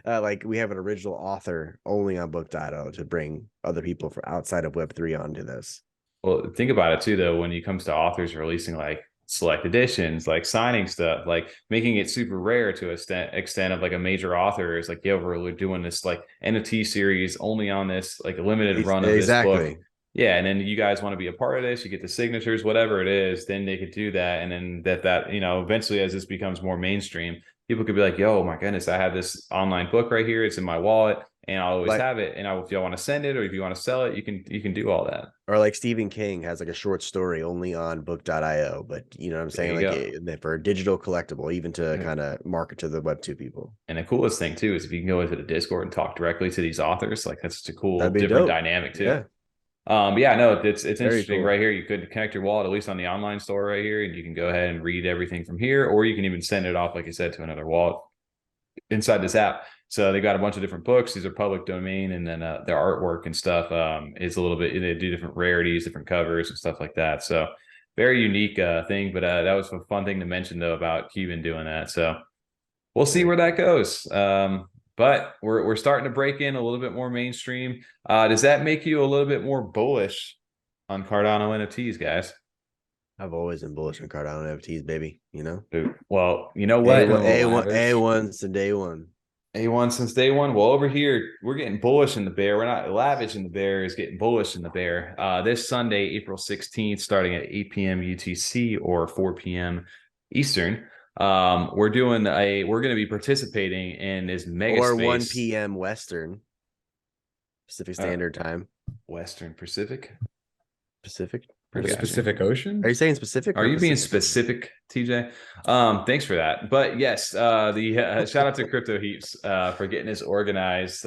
like we have an original author only on book.io to bring other people from outside of Web 3 onto this. Well, think about it too, though, when it comes to authors releasing like select editions, like signing stuff, like making it super rare to extent of like a major author is like, yeah, we're doing this like NFT series only on this like a limited run of this book. Yeah, and then you guys want to be a part of this, you get the signatures, whatever it is, then they could do that. And then that eventually, as this becomes more mainstream, people could be like, yo, my goodness, I have this online book right here, it's in my wallet, and I'll always have it. And if y'all want to send it or if you want to sell it, you can do all that. Or like Stephen King has like a short story only on book.io, but you know what I'm saying? Like for a digital collectible, even to kind of market to the Web 2 people. And the coolest thing too is if you can go into the Discord and talk directly to these authors, like that's such a cool different dynamic too. Yeah. It's interesting cool. Right here. You could connect your wallet, at least on the online store right here, and you can go ahead and read everything from here, or you can even send it off, like you said, to another wallet inside this app. So they got a bunch of different books. These are public domain, and then their artwork and stuff is a little bit. They do different rarities, different covers, and stuff like that. So very unique thing. But that was a fun thing to mention though about Cuban doing that. So we'll see where that goes. But we're starting to break in a little bit more mainstream. Does that make you a little bit more bullish on Cardano NFTs, guys? I've always been bullish on Cardano NFTs, baby. You know. Well, you know what? A1 since day one. A1 since day one. Well, over here we're getting bullish in the bear. We're not lavish in the bear. Is getting bullish in the bear. This Sunday, April 16th, starting at 8 p.m. UTC or 4 p.m. Eastern. We're going to be participating in this mega or space. 1 p.m. Western Pacific Standard Time. Western Pacific. Pacific Ocean? Are you saying specific? Are you being specific, TJ? Thanks for that. But yes, shout out to Crypto Heaps for getting this organized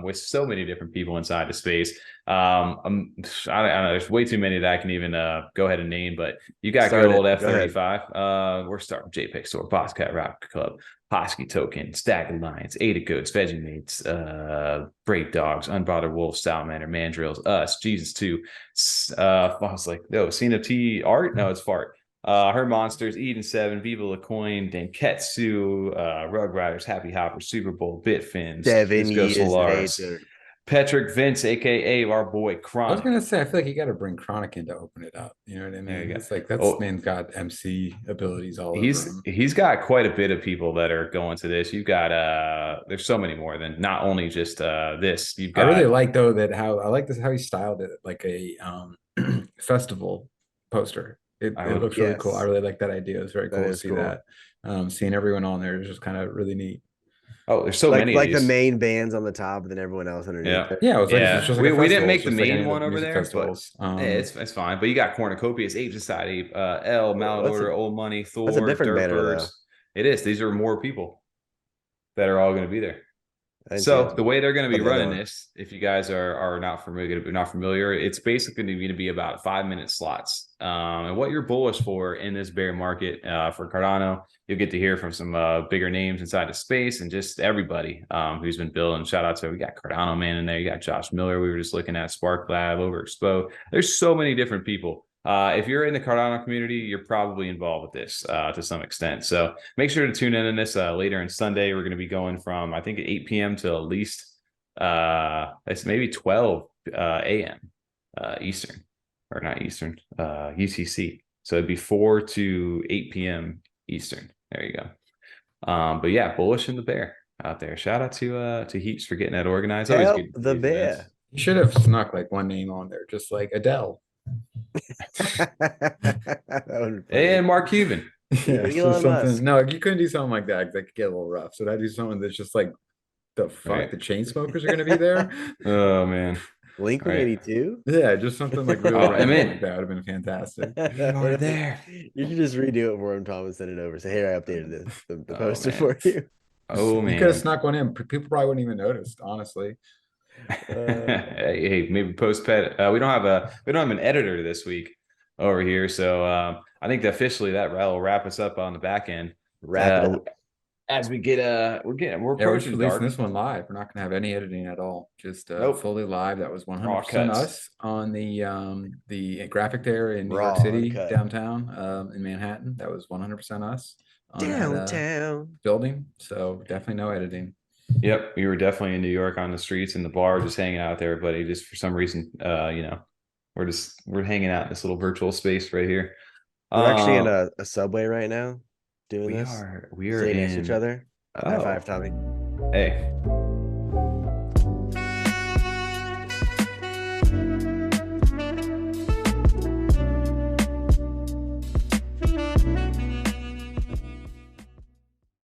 with so many different people inside the space. I don't know. There's way too many that I can even go ahead and name. But you got good old F35. We're starting JPEG Store, Bosscat Rock Club, Hosky Token, Stag Alliance, ADAGurl, Vegemates, Brave Dogs, Unbothered Wolves, Salamander, Mandrills, us, Jesus 2. I was like, no, CNFT art? No, it's fart. Her Monsters, Eden 7, Viva La Coin, Denketsu, Rug Riders, Happy Hopper, Super Bowl, Bitfins, Devin, Patrick Vince, aka our boy Chronic. I was gonna say, I feel like you got to bring Chronic in to open it up. You know what I mean? It's like man's got MC abilities all over him. He's got quite a bit of people that are going to this. You've got there's so many more than not only just this. You've got. I really like though how he styled it like a festival poster. It looks really cool. I really like that idea. It's very cool to see that. Seeing everyone on there is just kind of really neat. Oh, there's so like many. like the main bands on the top, and then everyone else underneath. Yeah, Yeah, it was like, yeah. it's just like we didn't festival. make It's the just like main any of the one over music there, festivals. but it's fine. But you got Cornucopias, Ape Society, L, Mallard that's a- Order, Old Money, Thor, that's a different banner, Dirtbirds. though. It is. These are more people that are all going to be there. I didn't see So that. the way they're going to be Put the other running one. this, if you guys are not familiar, it's basically going to be about 5-minute slots. And what you're bullish for in this bear market for Cardano, you'll get to hear from some bigger names inside the space and just everybody who's been building. Shout out to, we got Cardano Man in there, you got Josh Miller. We were just looking at Spark Lab, Overexpo. There's so many different people. If you're in the Cardano community, you're probably involved with this to some extent. So make sure to tune in this later on Sunday. We're going to be going from, I think, 8 p.m. to at least it's maybe 12 a.m. Eastern, or not Eastern, UTC. So it'd be 4 to 8 p.m. Eastern. There you go. But yeah, bullish in the bear out there. Shout out to Heats for getting that organized. Always Help good the bear. events. You should have snuck like one name on there, just like Adele. And Mark Cuban. Yeah, Elon just something. Musk. No, you couldn't do something like that because that could get a little rough. So that'd do something that's just like, the fuck, Right. the chain smokers are gonna be there. Oh man. Blink Right. 182. Yeah, just something like really Oh, I'm random in. like that would have been fantastic. are there. You should just redo it for him, Tom, and send it over. Say, hey, I updated the Oh, poster man. for you. Oh You man. could have snuck one in. People probably wouldn't even notice, honestly. Hey, maybe post pet. We don't have an editor this week over here, so I think that officially that will wrap us up on the back end. Wrap it up. As we get we're Yeah, we're approaching releasing dark. this one live. We're not gonna have any editing at all. Just Nope. fully live. That was 100% cuts. us on the graphic there in New Raw, York City, uncut. downtown, in Manhattan. That was 100% us on that, Downtown. building. So definitely no editing. Yep, we were definitely in New York on the streets in the bar, just hanging out with everybody. Just for some reason, we're hanging out in this little virtual space right here. We're actually in a subway right now doing We this. are Sitting next to each in. other. High Oh. five, Tommy. Hey,